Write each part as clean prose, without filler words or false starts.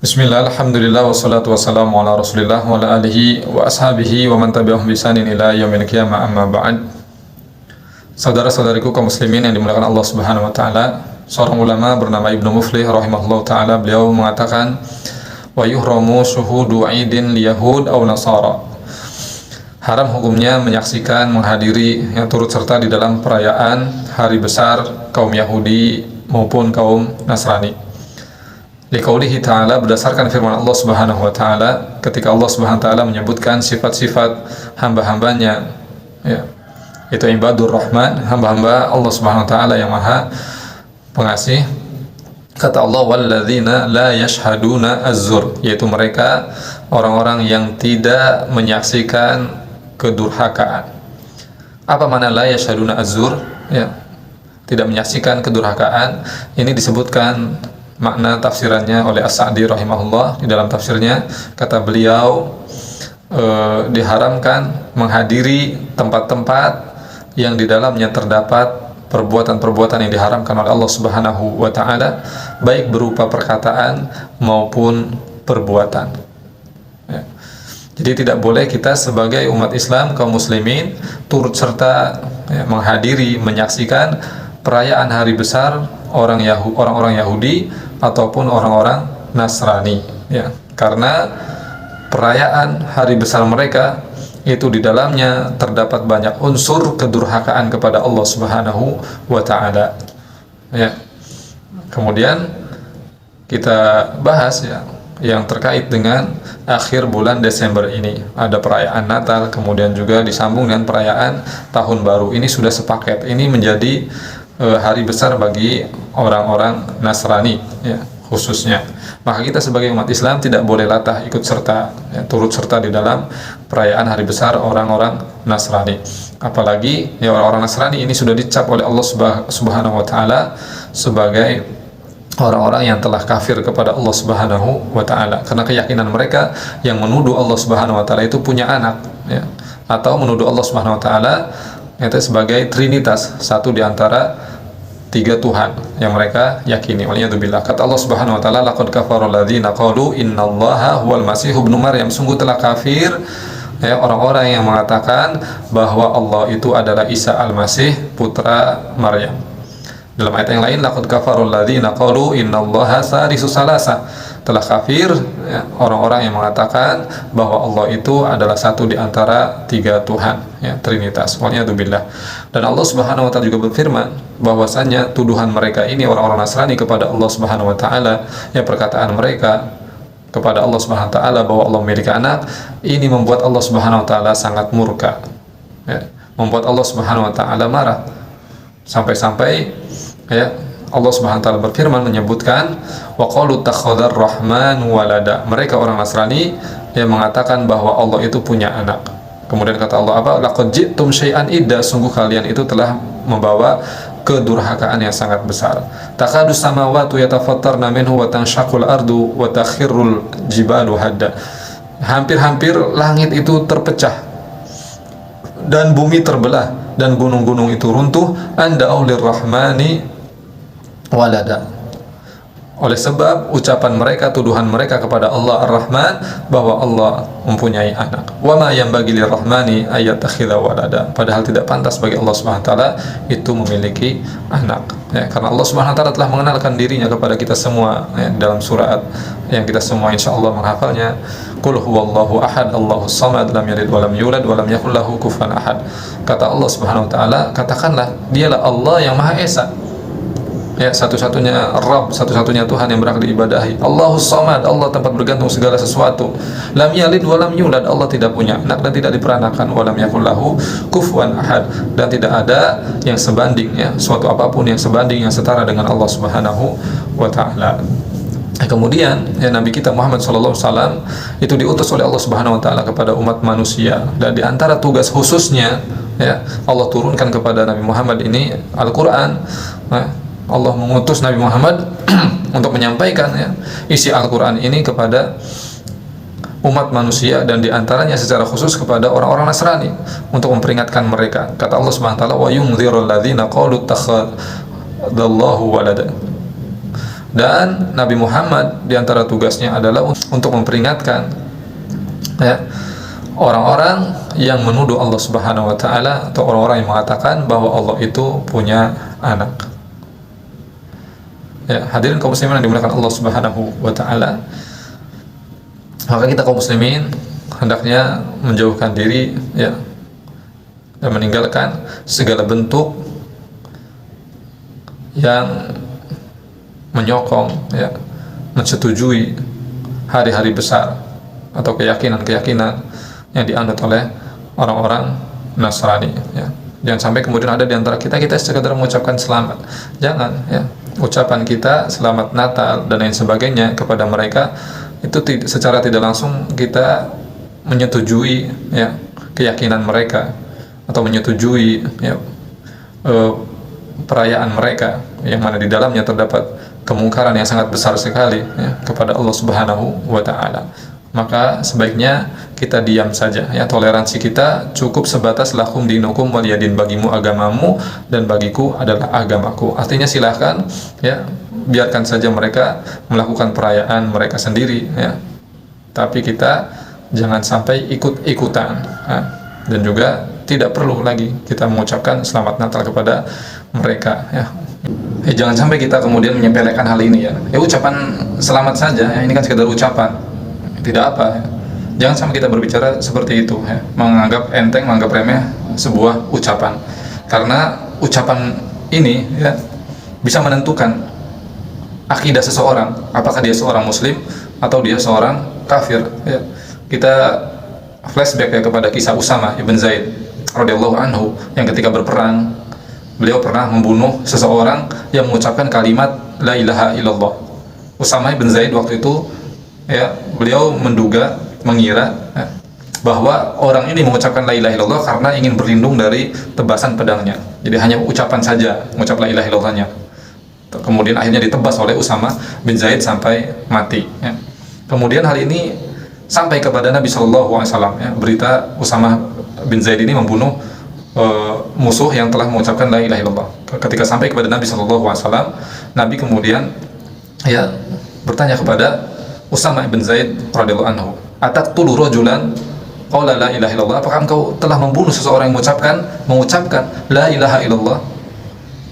Bismillah, alhamdulillah, wassalatu wassalamu ala rasulillah wa ala alihi wa ashabihi wa man tabi'ahum bisanin ila yaumil qiyamah amma ba'd. Saudara-saudariku kaum muslimin yang dimuliakan Allah Subhanahu wa taala, seorang ulama bernama Ibnu Muflih rahimahullah taala, beliau mengatakan wa yuhramu syuhudu aidin liyahud aw nasara. Haram hukumnya menyaksikan, menghadiri yang turut serta di dalam perayaan hari besar kaum Yahudi maupun kaum Nasrani. Liqaulihi ta'ala, berdasarkan firman Allah Subhanahu wa taala ketika Allah Subhanahu wa taala menyebutkan sifat-sifat hamba-hambanya, ya, itu ibadur rahman, hamba-hamba Allah Subhanahu wa taala yang maha pengasih. Kata Allah, walladzina la yashhaduna az-zur, yaitu mereka orang-orang yang tidak menyaksikan kedurhakaan. Apa makna la yashhaduna az-zur? Ya, tidak menyaksikan kedurhakaan. Ini disebutkan makna tafsirannya oleh As-Sa'di rahimahullah di dalam tafsirnya. Kata beliau, diharamkan menghadiri tempat-tempat yang di dalamnya terdapat perbuatan-perbuatan yang diharamkan oleh Allah Subhanahu wa taala, baik berupa perkataan maupun perbuatan. Ya. Jadi tidak boleh kita sebagai umat Islam, kaum muslimin, turut serta, ya, menghadiri, menyaksikan perayaan hari besar orang-orang Yahudi ataupun orang-orang Nasrani, ya, karena perayaan hari besar mereka itu di dalamnya terdapat banyak unsur kedurhakaan kepada Allah Subhanahu wa taala, ya. Kemudian kita bahas, ya, yang terkait dengan akhir bulan Desember ini ada perayaan Natal, kemudian juga disambung dengan perayaan Tahun Baru. Ini sudah sepaket, ini menjadi hari besar bagi orang-orang Nasrani, ya, khususnya. Maka kita sebagai umat Islam tidak boleh latah ikut serta, ya, turut serta di dalam perayaan hari besar orang-orang Nasrani. Apalagi, ya, orang-orang Nasrani ini sudah dicap oleh Allah Subhanahu wa taala sebagai orang-orang yang telah kafir kepada Allah Subhanahu wa taala, karena keyakinan mereka yang menuduh Allah Subhanahu wa taala itu punya anak, ya, atau menuduh Allah Subhanahu wa taala itu sebagai trinitas, satu di antara tiga Tuhan yang mereka yakini. Waliyadzubillah. Kata Allah Subhanahu wa taala, laqad kafara alladziina qalu innallaha huwal masih ibnu maryam, sungguh telah kafir, ya, orang-orang yang mengatakan bahwa Allah itu adalah Isa al-Masih, putra Maryam. Dalam ayat yang lain, laqad kafara alladziina qalu innallaha salisu salasa, telah kafir, ya, orang-orang yang mengatakan bahwa Allah itu adalah satu di antara tiga Tuhan, ya, trinitas. Waliyadzubillah. Dan Allah Subhanahu wa taala juga berfirman bahwasannya tuduhan mereka ini, orang-orang Nasrani, kepada Allah Subhanahu wa taala, ya, perkataan mereka kepada Allah Subhanahu wa taala bahwa Allah memiliki anak, ini membuat Allah Subhanahu wa taala sangat murka, ya, membuat Allah Subhanahu wa taala marah. Sampai-sampai, ya, Allah Subhanahu wa taala berfirman menyebutkan wa qalu takhadar rahman walada, mereka orang Nasrani yang mengatakan bahwa Allah itu punya anak. Kemudian kata Allah apa? Laqad ji'tum syai'an idda, sungguh kalian itu telah membawa kedurhakaan yang sangat besar. Takadu samawati yatafattarna minhu wa tanshaqqul ardu wa takhirrul jibalu hadda, hampir-hampir langit itu terpecah dan bumi terbelah dan gunung-gunung itu runtuh, anda aulir rahmani walada, oleh sebab ucapan mereka, tuduhan mereka kepada Allah Ar-Rahman bahwa Allah mempunyai anak. Wa ma yanbaghi lir-rahmani ayyattakhidha walada, padahal tidak pantas bagi Allah Subhanahu wa taala itu memiliki anak, ya, karena Allah Subhanahu wa taala telah mengenalkan dirinya kepada kita semua, ya, dalam surat yang kita semua insyaallah menghafalnya, qul huwallahu ahad Allahus samad lam yalid wa lam yulad wa lam yakul lahu kufuwan ahad. Kata Allah Subhanahu wa taala, katakanlah dialah Allah yang Maha Esa, ya, satu-satunya Rabb, satu-satunya Tuhan yang berhak diibadahi. Allahus Samad, Allah tempat bergantung segala sesuatu. Lam yalid wa lam yulad, Allah tidak punya anak dan tidak diperanakan. Wa lam yakul lahu kufuwan ahad, dan tidak ada yang sebanding, ya, suatu apapun yang sebanding, yang setara dengan Allah Subhanahu wa taala. Kemudian, ya, Nabi kita Muhammad sallallahu alaihi wasallam itu diutus oleh Allah Subhanahu wa taala kepada umat manusia, dan di antara tugas khususnya, ya, Allah turunkan kepada Nabi Muhammad ini Al-Qur'an. Nah, Allah mengutus Nabi Muhammad untuk menyampaikan, ya, isi Al-Quran ini kepada umat manusia, dan diantaranya secara khusus kepada orang-orang Nasrani untuk memperingatkan mereka. Kata Allah Subhanahu wa taala, wa yunzirul ladzina qalu ittakhadallahu walada, Dan Nabi Muhammad diantara tugasnya adalah untuk memperingatkan ya orang-orang yang menuduh Allah Subhanahu wa taala atau orang-orang yang mengatakan bahwa Allah itu punya anak. Ya, hadirin kaum muslimin yang dimuliakan Allah Subhanahu wa taala. Maka kita kaum muslimin hendaknya menjauhkan diri ya dan meninggalkan segala bentuk yang menyokong ya, mensetujui hari-hari besar atau keyakinan-keyakinan yang dianut oleh orang-orang Nasrani ya. Jangan sampai kemudian ada di antara kita sekadar mengucapkan selamat. Jangan ya. Ucapan kita selamat Natal dan lain sebagainya kepada mereka itu secara tidak langsung kita menyetujui ya keyakinan mereka atau menyetujui ya perayaan mereka yang mana di dalamnya terdapat kemungkaran yang sangat besar sekali ya, kepada Allah Subhanahu wa taala. Maka sebaiknya kita diam saja ya, toleransi kita cukup sebatas lakum dinukum waliyadin, bagimu agamamu dan bagiku adalah agamaku. Artinya silahkan ya, biarkan saja mereka melakukan perayaan mereka sendiri ya. Tapi kita jangan sampai ikut-ikutan ya. Dan juga tidak perlu lagi kita mengucapkan selamat Natal kepada mereka ya. Jangan sampai kita kemudian menyepelekan hal ini ya. Ucapan selamat saja ya, ini kan sekedar ucapan, tidak apa ya. Jangan sampai kita berbicara seperti itu ya, menganggap enteng, menganggap remeh sebuah ucapan, karena ucapan ini ya bisa menentukan akidah seseorang, apakah dia seorang muslim atau dia seorang kafir ya. Kita flashback ya kepada kisah Usama ibn Zaid radhiyallahu anhu yang ketika berperang beliau pernah membunuh seseorang yang mengucapkan kalimat la ilaha illallah. Usama ibn Zaid waktu itu ya, beliau mengira ya, bahwa orang ini mengucapkan la ilaha illallah karena ingin berlindung dari tebasan pedangnya. Jadi hanya ucapan saja mengucap la ilaha illallahnya. Kemudian akhirnya ditebas oleh Usama bin Zaid sampai mati ya. Kemudian hal ini sampai kepada Nabi SAW ya, berita Usama bin Zaid ini membunuh musuh yang telah mengucapkan la ilaha illallah. Ketika sampai kepada Nabi SAW, Nabi kemudian ya bertanya kepada Usama bin Zaid radhiyallahu anhu, ataqtulu rajulan qala la ilaha illallah, apakah engkau telah membunuh seseorang yang mengucapkan la ilaha illallah?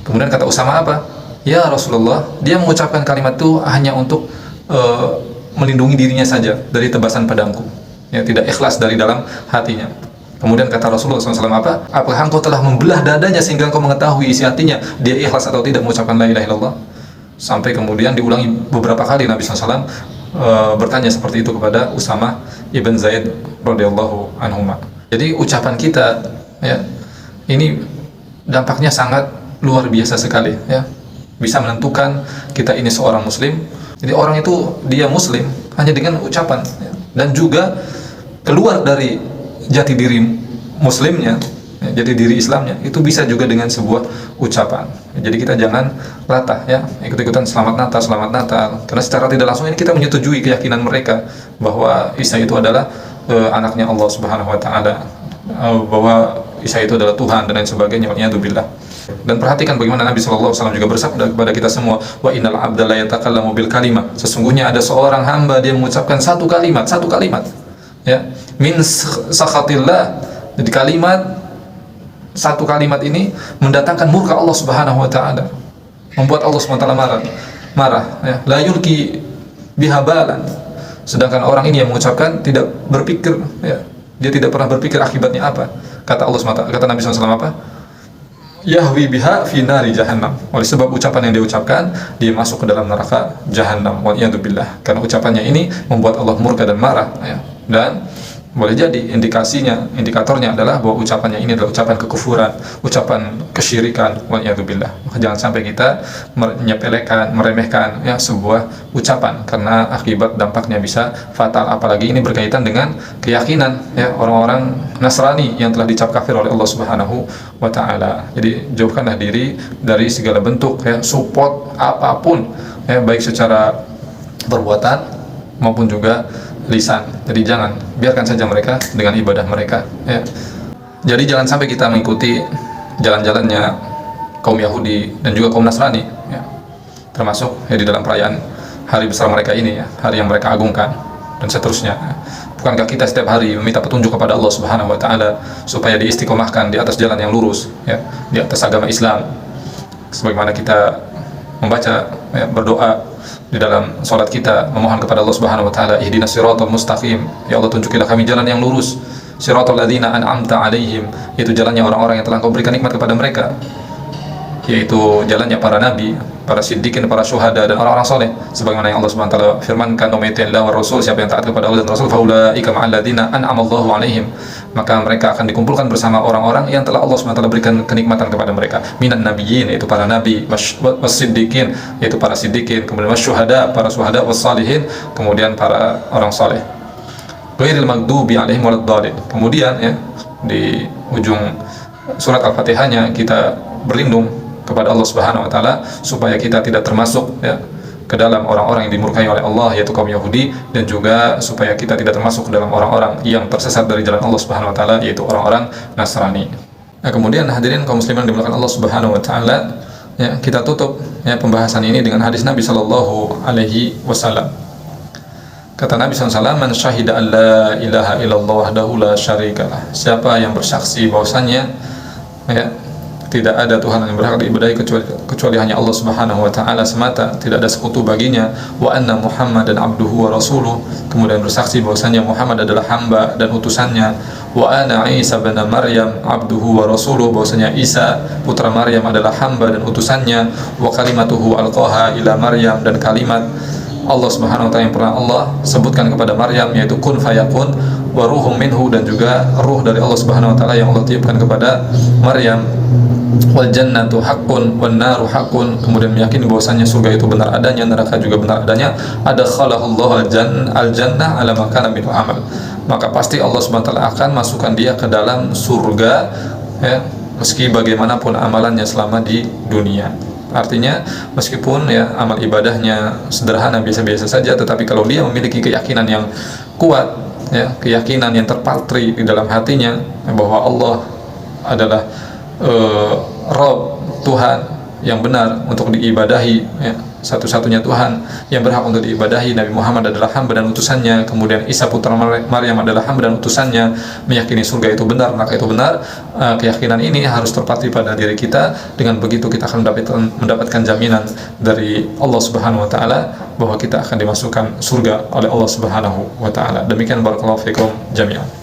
Kemudian kata Usama apa? Ya Rasulullah, dia mengucapkan kalimat itu hanya untuk melindungi dirinya saja dari tebasan pedangku ya, tidak ikhlas dari dalam hatinya. Kemudian kata Rasulullah SAW apa? Apakah engkau telah membelah dadanya sehingga engkau mengetahui isi hatinya dia ikhlas atau tidak mengucapkan la ilaha illallah? Sampai kemudian diulangi beberapa kali Nabi SAW bertanya seperti itu kepada Usama ibn Zaid radhiyallahu anhuma. Jadi ucapan kita ya ini dampaknya sangat luar biasa sekali ya, bisa menentukan kita ini seorang muslim. Jadi orang itu dia muslim hanya dengan ucapan ya, dan juga keluar dari jati diri muslimnya ya, jati diri Islamnya itu bisa juga dengan sebuah ucapan. Jadi kita jangan latah ya, ikut-ikutan selamat Natal, karena secara tidak langsung ini kita menyetujui keyakinan mereka bahwa Isa itu adalah anaknya Allah Subhanahu wa taala, bahwa Isa itu adalah Tuhan dan lain sebagainya. Waliyadzubillah. Dan perhatikan bagaimana Nabi SAW juga bersabda kepada kita semua, wa innal abda la yatakallamu bil kalimah, sesungguhnya ada seorang hamba dia mengucapkan satu kalimat ya, min sakhatillah. Jadi satu kalimat ini mendatangkan murka Allah Subhanahu wa taala, membuat Allah Subhanahu wa taala marah ya. La yulki bihabalan, sedangkan orang ini yang mengucapkan tidak berpikir ya, dia tidak pernah berpikir akibatnya apa. Kata Allah Subhanahu wa taala, kata Nabi SAW apa? Yahwi biha fi nari jahannam. Oleh sebab ucapan yang dia ucapkan, dia masuk ke dalam neraka jahannam. Waliyadzubillah. Karena ucapannya ini membuat Allah murka dan marah ya. Dan boleh jadi indikatornya adalah bahwa ucapannya ini adalah ucapan kekufuran, ucapan kesyirikan. Waliyadzubillah. Maka jangan sampai kita menyepelekan, meremehkan ya sebuah ucapan, karena akibat dampaknya bisa fatal. Apalagi ini berkaitan dengan keyakinan ya orang-orang Nasrani yang telah dicap kafir oleh Allah Subhanahu wa taala. Jadi jauhkanlah diri dari segala bentuk ya support apapun ya, baik secara perbuatan maupun juga lisan. Jadi jangan, biarkan saja mereka dengan ibadah mereka ya. Jadi jangan sampai kita mengikuti jalan-jalannya kaum Yahudi dan juga kaum Nasrani ya. termasuk di dalam perayaan hari besar mereka ini, hari yang mereka agungkan dan seterusnya. Bukankah kita setiap hari meminta petunjuk kepada Allah Subhanahu wa taala supaya diistiqomahkan di atas jalan yang lurus, di atas agama Islam, sebagaimana kita membaca, berdoa di dalam salat kita, memohon kepada Allah Subhanahu wa taala, ihdinas siratal mustaqim, ya Allah tunjukilah kami jalan yang lurus, siratal ladzina an'amta alaihim, yaitu jalannya orang-orang yang telah Kau berikan nikmat kepada mereka, yaitu jalannya para nabi, para siddiqin, para syuhada, dan orang-orang soleh, sebagaimana yang Allah Subhanahu wa taala firmankan, "Wa may yuti'illah wa rasul," siapa yang taat kepada Allah dan Rasul, faulaika ma'al ladzina an'ama Allahu alaihim, maka mereka akan dikumpulkan bersama orang-orang yang telah Allah Subhanahu wa taala berikan kenikmatan kepada mereka, minan nabiyyin, yaitu para nabi, was-siddiqin, yaitu para siddiqin, kemudian wasyuhada, para syuhada, was-salihin, kemudian para orang soleh, ghairil maghdubi alaihim waladdallin. Kemudian di ujung surat Al-Fatihahnya kita berlindung kepada Allah Subhanahu wa taala supaya kita tidak termasuk ke dalam orang-orang yang dimurkai oleh Allah, yaitu kaum Yahudi, dan juga supaya kita tidak termasuk ke dalam orang-orang yang tersesat dari jalan Allah Subhanahu wa taala, yaitu orang-orang Nasrani. Nah, kemudian hadirin kaum muslimin dimuliakan Allah Subhanahu wa taala, kita tutup pembahasan ini dengan hadis Nabi sallallahu alaihi wasallam. Kata Nabi SAW, "Man syahida an la ilaha illallah wahdahu la syarikalah." Siapa yang bersaksi bahwasannya tidak ada Tuhan yang berhak diibadahi kecuali hanya Allah Subhanahu wa taala semata, tidak ada sekutu baginya, wa anna Muhammadan abduhu wa rasuluh, kemudian bersaksi bahwasanya Muhammad adalah hamba dan utusannya, wa ana Isa bin Maryam abduhu wa rasuluh, bahwasanya Isa putra Maryam adalah hamba dan utusannya, wa kalimatuhu alqaha ila Maryam, dan kalimat Allah Subhanahu wa taala yang pernah Allah sebutkan kepada Maryam, yaitu kun fayakun, wa ruhum minhu, dan juga ruh dari Allah Subhanahu wa taala yang Allah tiupkan kepada Maryam, wal jannatu haqqun wan naru haqqun, kemudian meyakini bahwasanya surga itu benar adanya, neraka juga benar adanya, adkhalahullahu al jannah ala ma kana min amal, maka pasti Allah Subhanahu wa taala akan masukkan dia ke dalam surga, meski bagaimanapun amalannya selama di dunia. Artinya meskipun amal ibadahnya sederhana, biasa-biasa saja, tetapi kalau dia memiliki keyakinan yang kuat, keyakinan yang terpatri di dalam hatinya bahwa Allah adalah Rabb, Tuhan yang benar untuk diibadahi, satu-satunya Tuhan yang berhak untuk diibadahi, Nabi Muhammad adalah hamba dan utusannya, kemudian Isa putra Maryam adalah hamba dan utusannya, meyakini surga itu benar, neraka itu benar, keyakinan ini harus terpatri pada diri kita. Dengan begitu kita akan mendapatkan jaminan dari Allah Subhanahu wa taala bahwa kita akan dimasukkan surga oleh Allah Subhanahu wa taala. Demikian barakallahu fikum jami'an.